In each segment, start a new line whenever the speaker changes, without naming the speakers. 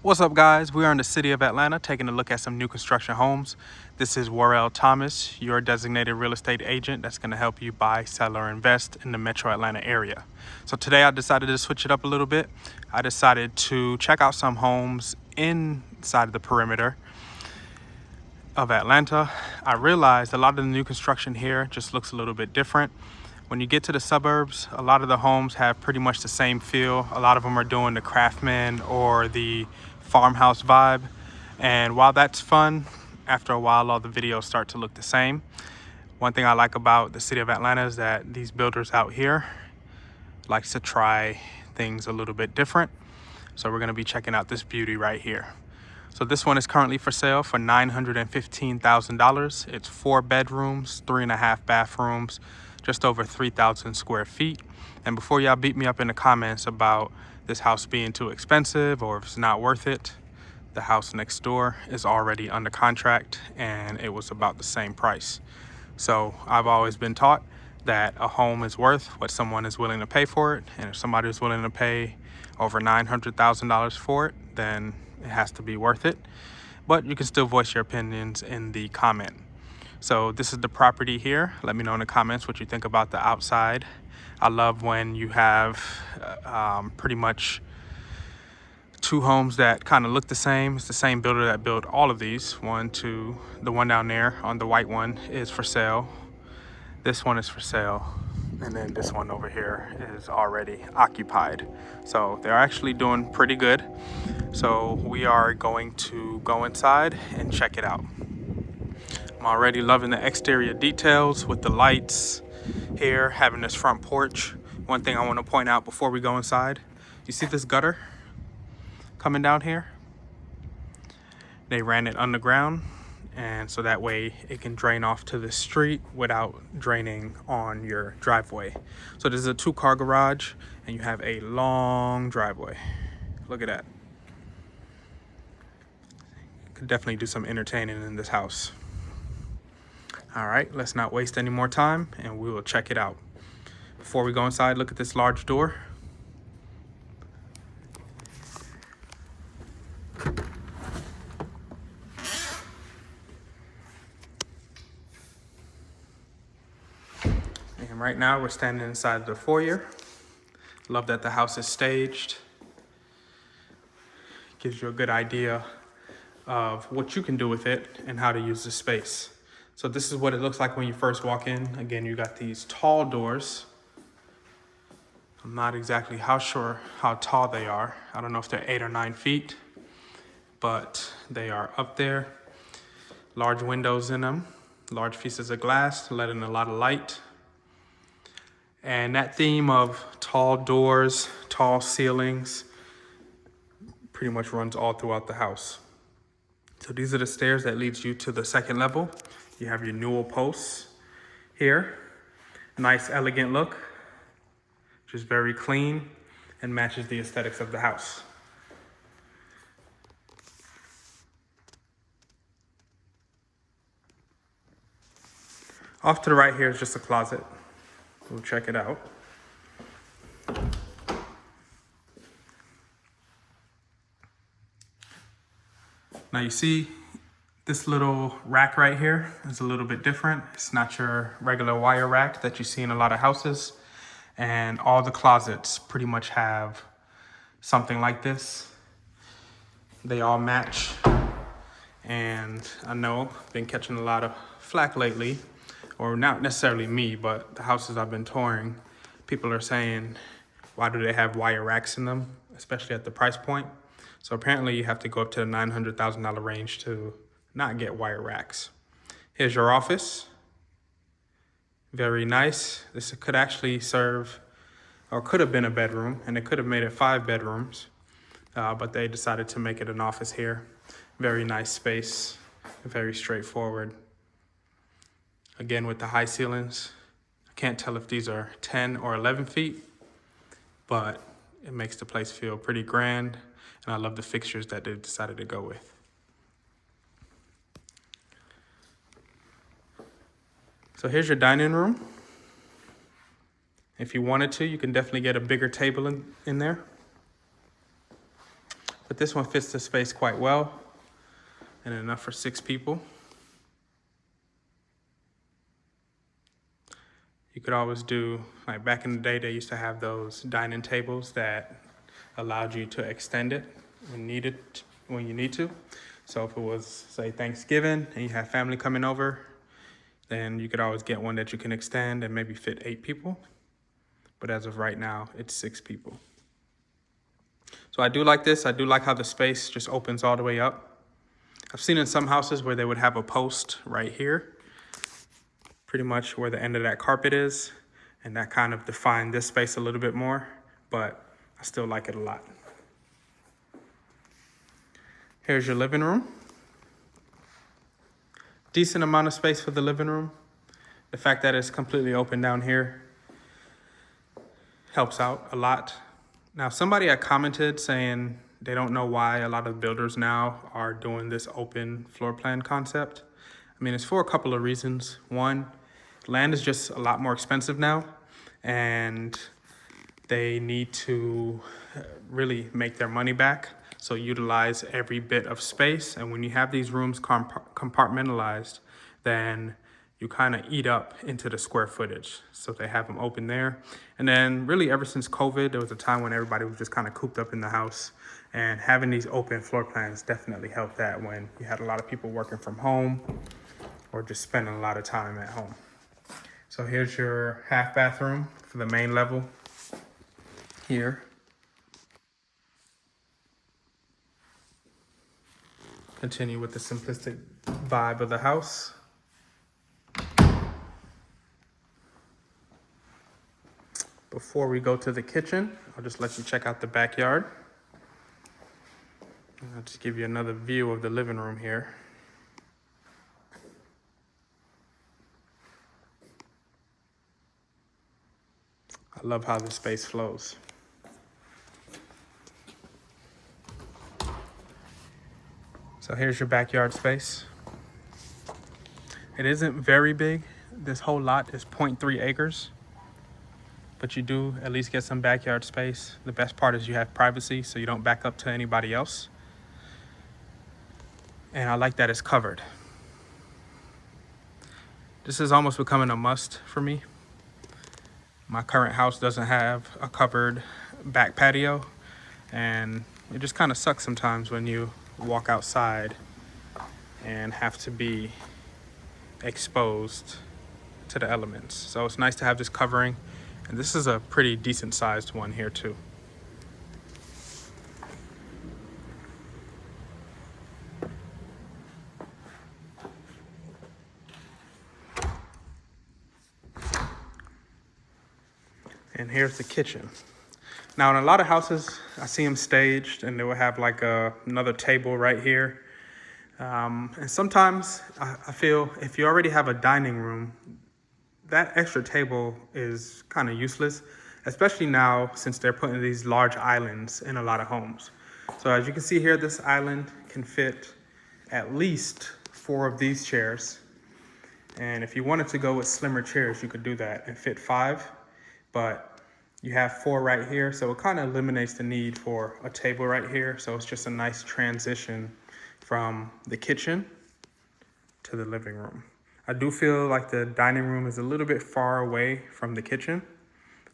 What's up, guys? We are in the city of Atlanta taking a look at some new construction homes. This is Warrell Thomas, your designated real estate agent that's going to help you buy, sell, or invest in the metro Atlanta area. So today I decided to switch it up a little bit. I decided to check out some homes inside of the perimeter of Atlanta. I realized a lot of the new construction here just looks a little bit different. When you get to the suburbs, a lot of the homes have pretty much the same feel. A lot of them are doing the craftsman or the farmhouse vibe. And while that's fun, after a while, all the videos start to look the same. One thing I like about the city of Atlanta is that these builders out here likes to try things a little bit different. So we're gonna be checking out this beauty right here. So this one is currently for sale for $915,000. It's 4 bedrooms, 3.5 bathrooms, just over 3,000 square feet. And before y'all beat me up in the comments about this house being too expensive or if it's not worth it, the house next door is already under contract and it was about the same price. So I've always been taught that a home is worth what someone is willing to pay for it. And if somebody is willing to pay over $900,000 for it, then it has to be worth it. But you can still voice your opinions in the comment. So this is the property here. Let me know in the comments what you think about the outside. I love when you have pretty much two homes that kind of look the same. It's the same builder that built all of these. The one down there on the white one is for sale. This one is for sale. And then this one over here is already occupied. So they're actually doing pretty good. So we are going to go inside and check it out. I'm already loving the exterior details with the lights here, having this front porch. One thing I want to point out before we go inside, you see this gutter coming down here? They ran it underground, and so that way it can drain off to the street without draining on your driveway. So this is a 2-car garage and you have a long driveway. Look at that. Could definitely do some entertaining in this house. All right, let's not waste any more time and we will check it out. Before we go inside, look at this large door. And right now we're standing inside the foyer. Love that the house is staged. Gives you a good idea of what you can do with it and how to use the space. So this is what it looks like when you first walk in. Again, you got these tall doors. I'm not exactly sure how tall they are. I don't know if they're 8 or 9 feet, but they are up there. Large windows in them, large pieces of glass, let in a lot of light. And that theme of tall doors, tall ceilings, pretty much runs all throughout the house. So these are the stairs that leads you to the second level. You have your newel posts here. Nice, elegant look. Just very clean and matches the aesthetics of the house. Off to the right here is just a closet. We'll check it out. Now you see this little rack right here is a little bit different. It's not your regular wire rack that you see in a lot of houses. And all the closets pretty much have something like this. They all match. And I know I've been catching a lot of flack lately, or not necessarily me, but the houses I've been touring, people are saying, why do they have wire racks in them, especially at the price point? So apparently you have to go up to the $900,000 range to not get wire racks. Here's your office. Very nice. This could actually serve, or could have been a bedroom, and they could have made it 5 bedrooms, but they decided to make it an office here. Very nice space, very straightforward. Again, with the high ceilings, I can't tell if these are 10 or 11 feet, but it makes the place feel pretty grand, and I love the fixtures that they've decided to go with. So here's your dining room. If you wanted to, you can definitely get a bigger table in there. But this one fits the space quite well and enough for 6 people. You could always do, like back in the day, they used to have those dining tables that allowed you to extend it when you need to. So if it was, say, Thanksgiving and you have family coming over, then you could always get one that you can extend and maybe fit 8 people. But as of right now, it's 6 people. So I do like this. I do like how the space just opens all the way up. I've seen in some houses where they would have a post right here, pretty much where the end of that carpet is, and that kind of defined this space a little bit more, but I still like it a lot. Here's your living room. Decent amount of space for the living room. The fact that it's completely open down here helps out a lot. Now, somebody had commented saying they don't know why a lot of builders now are doing this open floor plan concept. I mean, it's for a couple of reasons. One, land is just a lot more expensive now, and they need to really make their money back. So utilize every bit of space. And when you have these rooms compartmentalized, then you kind of eat up into the square footage. So they have them open there. And then really ever since COVID, there was a time when everybody was just kind of cooped up in the house, and having these open floor plans definitely helped that when you had a lot of people working from home or just spending a lot of time at home. So here's your half bathroom for the main level here. Continue with the simplistic vibe of the house. Before we go to the kitchen, I'll just let you check out the backyard. I'll just give you another view of the living room here. I love how the space flows. So here's your backyard space. It isn't very big. This whole lot is 0.3 acres, but you do at least get some backyard space. The best part is you have privacy, so you don't back up to anybody else. And I like that it's covered. This is almost becoming a must for me. My current house doesn't have a covered back patio, and it just kind of sucks sometimes when you walk outside and have to be exposed to the elements. So it's nice to have this covering, and this is a pretty decent sized one here too. And here's the kitchen. Now, in a lot of houses, I see them staged, and they will have like another table right here. And sometimes I feel if you already have a dining room, that extra table is kind of useless, especially now since they're putting these large islands in a lot of homes. So as you can see here, this island can fit at least 4 of these chairs. And if you wanted to go with slimmer chairs, you could do that and fit 5. But you have 4 right here, so it kind of eliminates the need for a table right here. So it's just a nice transition from the kitchen to the living room. I do feel like the dining room is a little bit far away from the kitchen,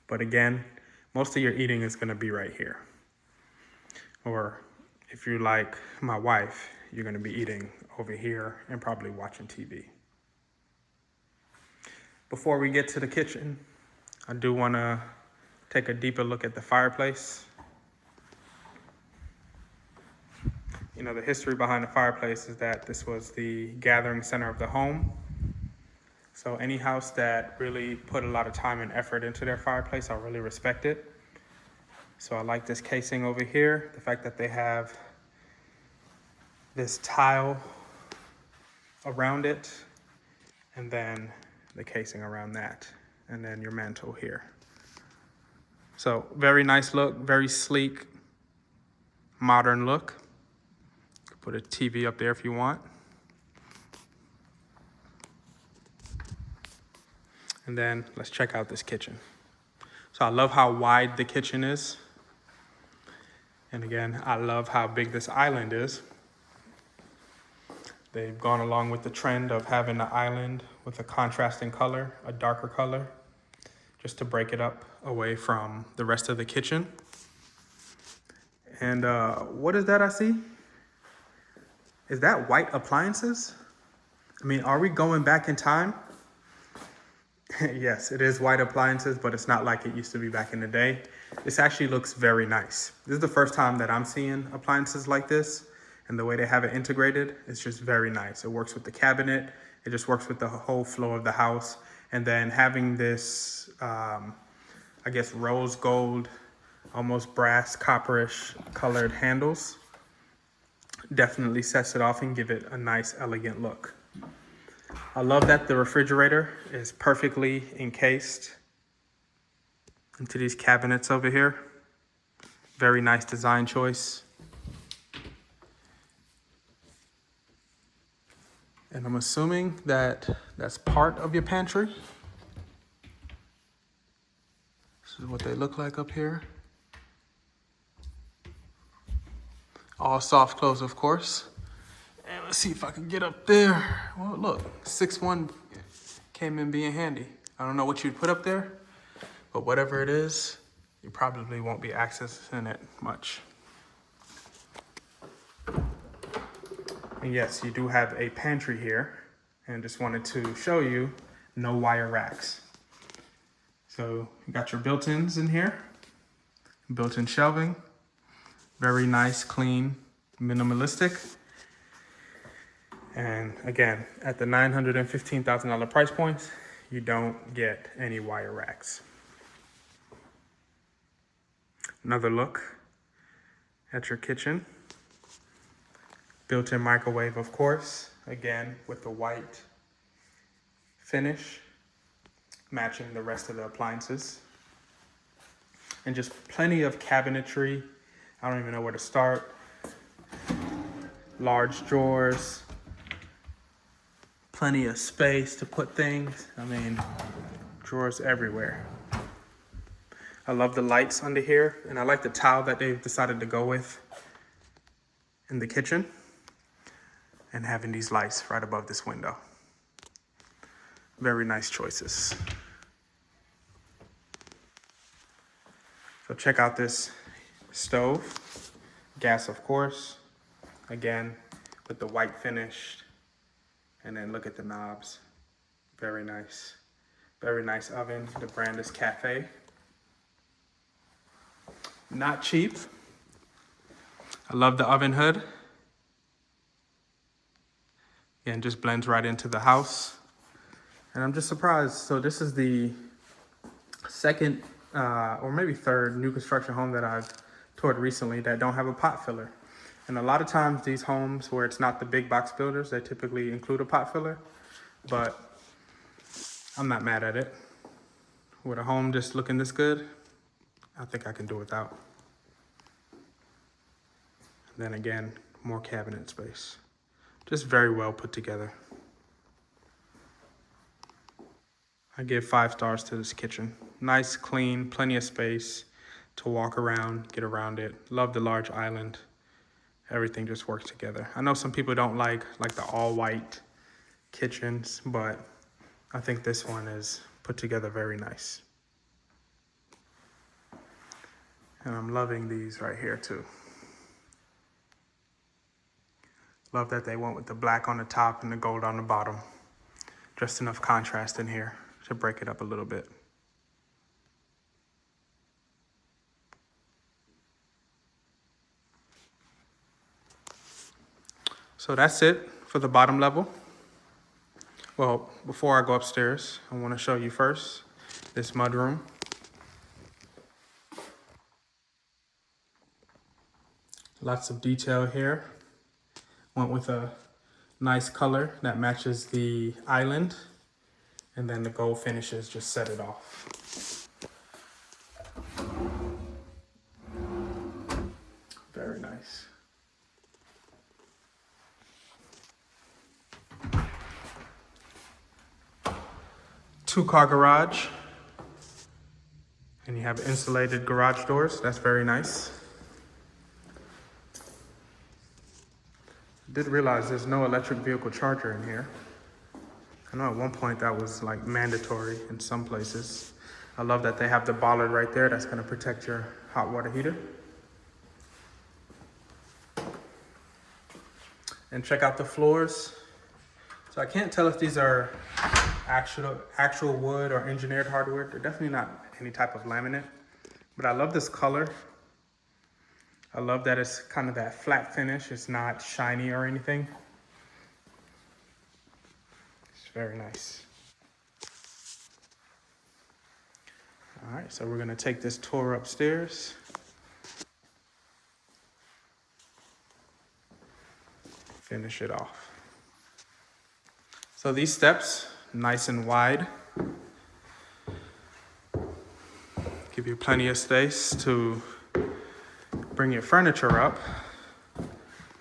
but again, most of your eating is gonna be right here. Or if you're like my wife, you're gonna be eating over here and probably watching TV. Before we get to the kitchen, I do wanna take a deeper look at the fireplace. You know, the history behind the fireplace is that this was the gathering center of the home. So any house that really put a lot of time and effort into their fireplace, I really respect it. So I like this casing over here, the fact that they have this tile around it, and then the casing around that, and then your mantle here. So very nice look, very sleek, modern look. Put a TV up there if you want. And then let's check out this kitchen. So I love how wide the kitchen is. And again, I love how big this island is. They've gone along with the trend of having the island with a contrasting color, a darker color, just to break it up away from the rest of the kitchen. And what is that I see? Is that white appliances? I mean, are we going back in time? Yes, it is white appliances, but it's not like it used to be back in the day. This actually looks very nice. This is the first time that I'm seeing appliances like this, and the way they have it integrated is just very nice. It works with the cabinet. It just works with the whole flow of the house. And then having this, I guess, rose gold, almost brass, copperish colored handles definitely sets it off and give it a nice, elegant look. I love that the refrigerator is perfectly encased into these cabinets over here. Very nice design choice. And I'm assuming that that's part of your pantry. This is what they look like up here. All soft close, of course. And let's see if I can get up there. Well, look, 6'1" came in being handy. I don't know what you'd put up there, but whatever it is, you probably won't be accessing it much. And yes, you do have a pantry here, and just wanted to show you no wire racks. So you got your built-ins in here, built-in shelving, very nice, clean, minimalistic. And again, at the $915,000 price point, you don't get any wire racks. Another look at your kitchen. Built-in microwave, of course, again, with the white finish, matching the rest of the appliances. And just plenty of cabinetry. I don't even know where to start. Large drawers. Plenty of space to put things. I mean, drawers everywhere. I love the lights under here, and I like the tile that they've decided to go with in the kitchen, and having these lights right above this window. Very nice choices. So check out this stove. Gas, of course. Again, with the white finish. And then look at the knobs. Very nice. Very nice oven. The brand is Cafe. Not cheap. I love the oven hood. Again, just blends right into the house. And I'm just surprised. So this is the second or maybe third new construction home that I've toured recently that don't have a pot filler. And a lot of times these homes where it's not the big box builders, they typically include a pot filler, but I'm not mad at it. With a home just looking this good, I think I can do without. And then again, more cabinet space. Just very well put together. I give 5 stars to this kitchen. Nice, clean, plenty of space to walk around, get around it. Love the large island. Everything just works together. I know some people don't like the all white kitchens, but I think this one is put together very nice. And I'm loving these right here too. Love that they went with the black on the top and the gold on the bottom. Just enough contrast in here to break it up a little bit. So that's it for the bottom level. Well, before I go upstairs, I want to show you first this mudroom. Lots of detail here. Went with a nice color that matches the island, and then the gold finishes just set it off. Very nice. Two-car garage, and you have insulated garage doors. That's very nice. Did realize there's no electric vehicle charger in here. I know at one point that was like mandatory in some places. I love that they have the bollard right there that's gonna protect your hot water heater. And check out the floors. So I can't tell if these are actual wood or engineered hardwood. They're definitely not any type of laminate, but I love this color. I love that it's kind of that flat finish. It's not shiny or anything. It's very nice. All right, so we're gonna take this tour upstairs. Finish it off. So these steps, nice and wide. Give you plenty of space to bring your furniture up.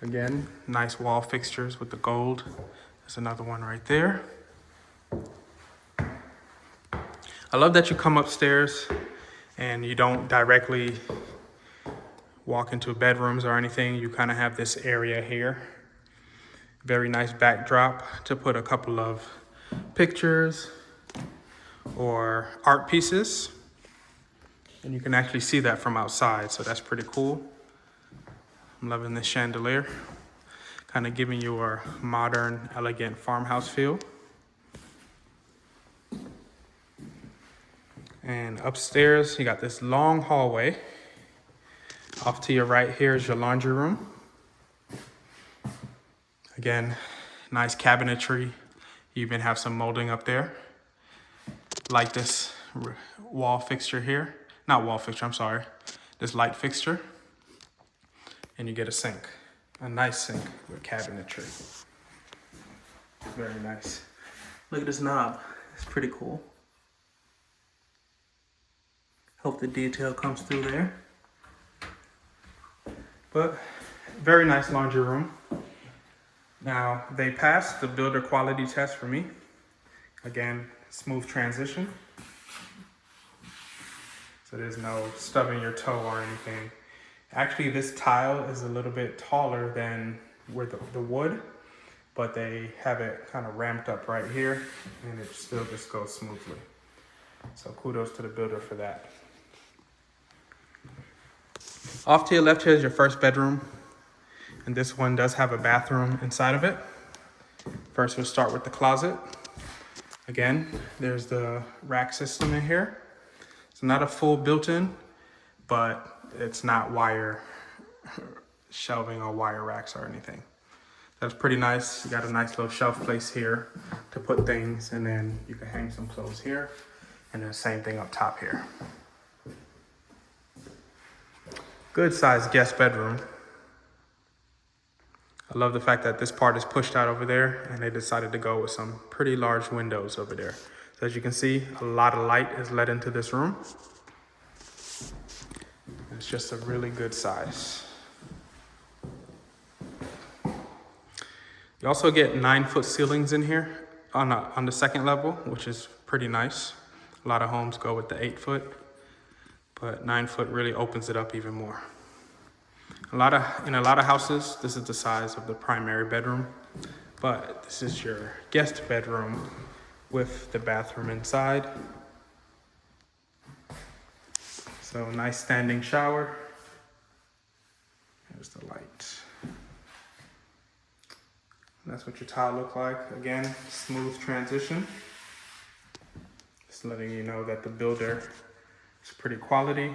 Again, nice wall fixtures with the gold. There's another one right there. I love that you come upstairs and you don't directly walk into bedrooms or anything. You kind of have this area here. Very nice backdrop to put a couple of pictures or art pieces. And you can actually see that from outside, so that's pretty cool. I'm loving this chandelier. Kind of giving you a modern, elegant farmhouse feel. And upstairs, you got this long hallway. Off to your right here is your laundry room. Again, nice cabinetry. You even have some molding up there. Like this wall fixture here. Not wall fixture, I'm sorry. This light fixture. And you get a sink. A nice sink with cabinetry. Very nice. Look at this knob. It's pretty cool. Hope the detail comes through there. But very nice laundry room. Now, they passed the builder quality test for me. Again, smooth transition. So there's no stubbing your toe or anything. Actually, this tile is a little bit taller than where the wood, but they have it kind of ramped up right here, and it still just goes smoothly. So kudos to the builder for that. Off to your left here is your first bedroom. And this one does have a bathroom inside of it. First, we'll start with the closet. Again, there's the rack system in here. It's not a full built-in, but it's not wire shelving or wire racks or anything. That's pretty nice. You got a nice little shelf place here to put things, and then you can hang some clothes here, and then same thing up top here. Good sized guest bedroom. I love the fact that this part is pushed out over there, and they decided to go with some pretty large windows over there. So as you can see, a lot of light is let into this room. It's just a really good size. You also get 9-foot ceilings in here on the second level, which is pretty nice. A lot of homes go with the 8-foot, but 9-foot really opens it up even more. In a lot of houses, this is the size of the primary bedroom, but this is your guest bedroom with the bathroom inside. So nice standing shower. There's the light. That's what your tile looks like. Again, smooth transition. Just letting you know that the builder is pretty quality.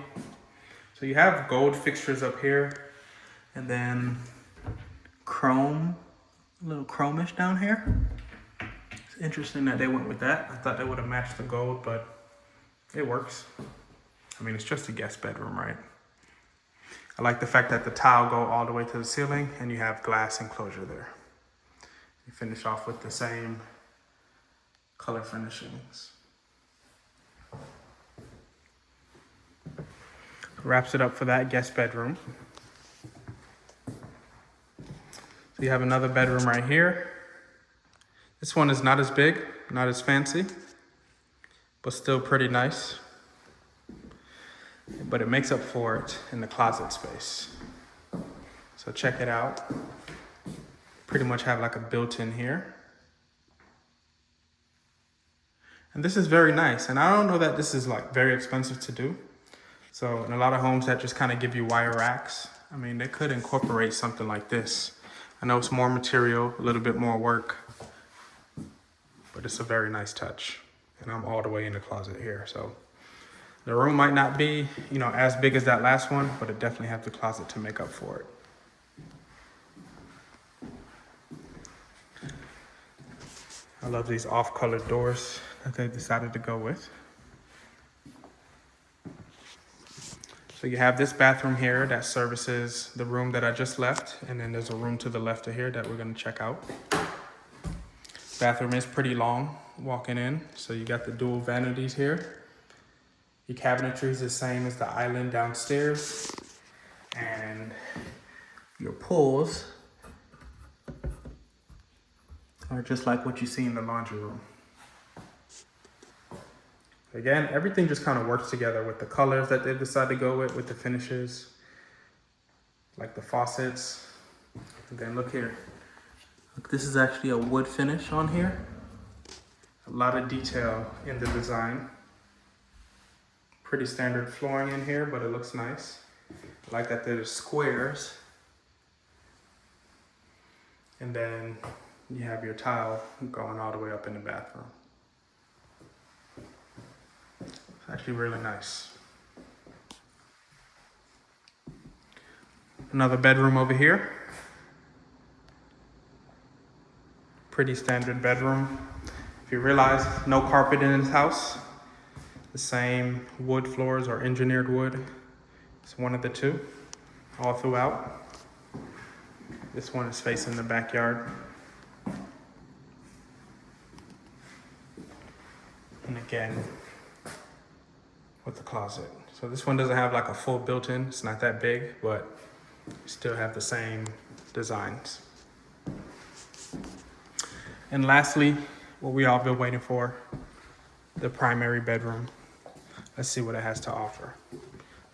So you have gold fixtures up here. And then chrome, a little chromish down here. It's interesting that they went with that. I thought they would have matched the gold, but it works. I mean, it's just a guest bedroom, right? I like the fact that the tile go all the way to the ceiling and you have glass enclosure there. You finish off with the same color finishings. Wraps it up for that guest bedroom. So you have another bedroom right here. This one is not as big, not as fancy, but still pretty nice. But it makes up for it in the closet space. So check it out. pretty much have like a built-in here. And this is very nice. And I don't know that this is like very expensive to do. So in a lot of homes that just kind of give you wire racks, I mean, they could incorporate something like this. I know it's more material, a little bit more work, but it's a very nice touch. And I'm all the way in the closet here. So the room might not be, you know, as big as that last one, but it definitely has the closet to make up for it. I love these off-colored doors that they decided to go with. So you have this bathroom here that services the room that I just left, and then there's a room to the left of here that we're gonna check out. Bathroom is pretty long walking in, so you got the dual vanities here. Your cabinetry is the same as the island downstairs, and your pulls are just like what you see in the laundry room. Again, everything just kind of works together with the colors that they decide to go with the finishes, like the faucets. And then look here. Look, this is actually a wood finish on here. A lot of detail in the design. Pretty standard flooring in here, but it looks nice. I like that there's squares. And then you have your tile going all the way up in the bathroom. It's actually really nice. Another bedroom over here. Pretty standard bedroom. If you realize, no carpet in this house. The same wood floors or engineered wood. It's one of the two, all throughout. This one is facing the backyard. And again, with the closet. So this one doesn't have like a full built-in. It's not that big, but you still have the same designs. And lastly, what we all been waiting for, the primary bedroom. Let's see what it has to offer.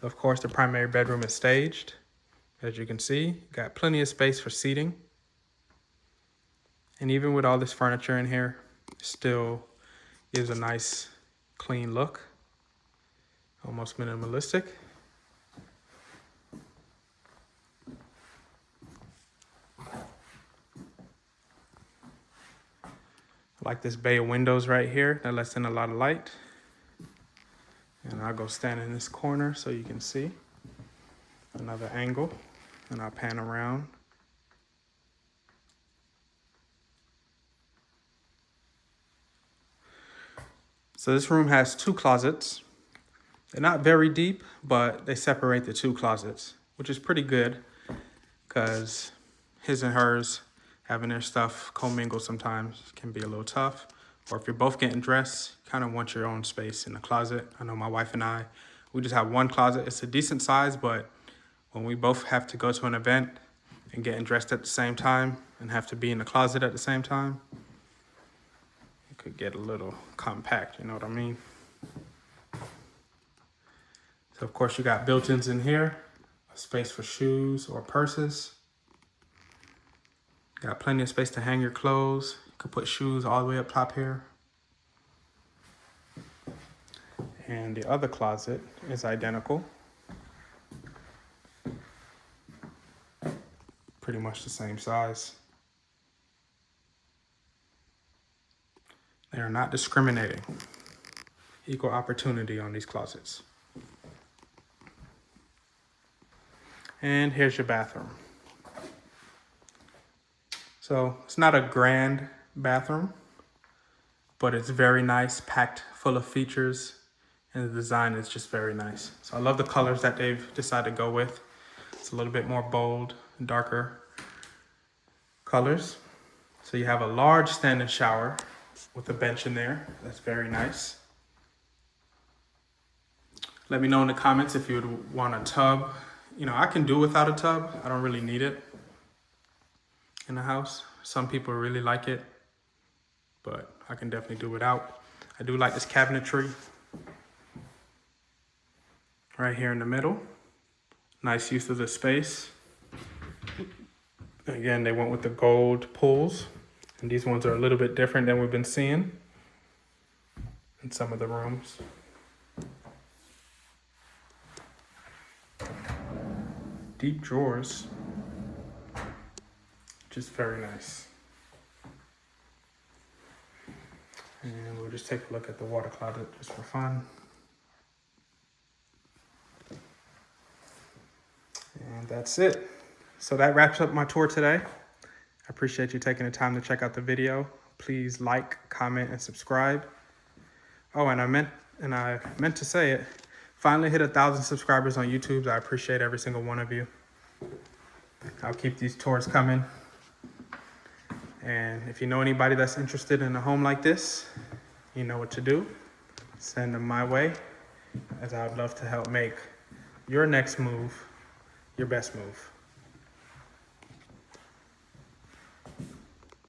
Of course, the primary bedroom is staged. As you can see, got plenty of space for seating. And even with all this furniture in here, still gives a nice, clean look. Almost minimalistic. I like this bay of windows right here that lets in a lot of light. And I'll go stand in this corner so you can see another angle, and I'll pan around. So this room has two closets. They're not very deep, but they separate the two closets, which is pretty good because his and hers having their stuff commingled sometimes can be a little tough. Or if you're both getting dressed, you kind of want your own space in the closet. I know my wife and I, we just have one closet. It's a decent size, but when we both have to go to an event and getting dressed at the same time and have to be in the closet at the same time, it could get a little compact, you know what I mean? So of course you got built-ins in here, a space for shoes or purses. Got plenty of space to hang your clothes. You could put shoes all the way up top here. And the other closet is identical. Pretty much the same size. They are not discriminating. Equal opportunity on these closets. And here's your bathroom. So it's not a grand bathroom, but it's very nice, packed full of features, and the design is just very nice. So I love the colors that they've decided to go with. It's a little bit more bold, darker colors. So you have a large standing shower with a bench in there. That's very nice. Let me know in the comments if you would want a tub. You know, I can do without a tub. I don't really need it in the house. Some people really like it, but I can definitely do without. I do like this cabinetry right here in the middle. Nice use of the space. Again, they went with the gold pulls, and these ones are a little bit different than we've been seeing in some of the rooms. Deep drawers, just very nice. And we'll just take a look at the water closet just for fun. And that's it. So that wraps up my tour today. I appreciate you taking the time to check out the video. Please like, comment, and subscribe. Oh, and I meant to say it. Finally hit 1,000 subscribers on YouTube. I appreciate every single one of you. I'll keep these tours coming. And if you know anybody that's interested in a home like this, you know what to do. Send them my way, as I would love to help make your next move your best move.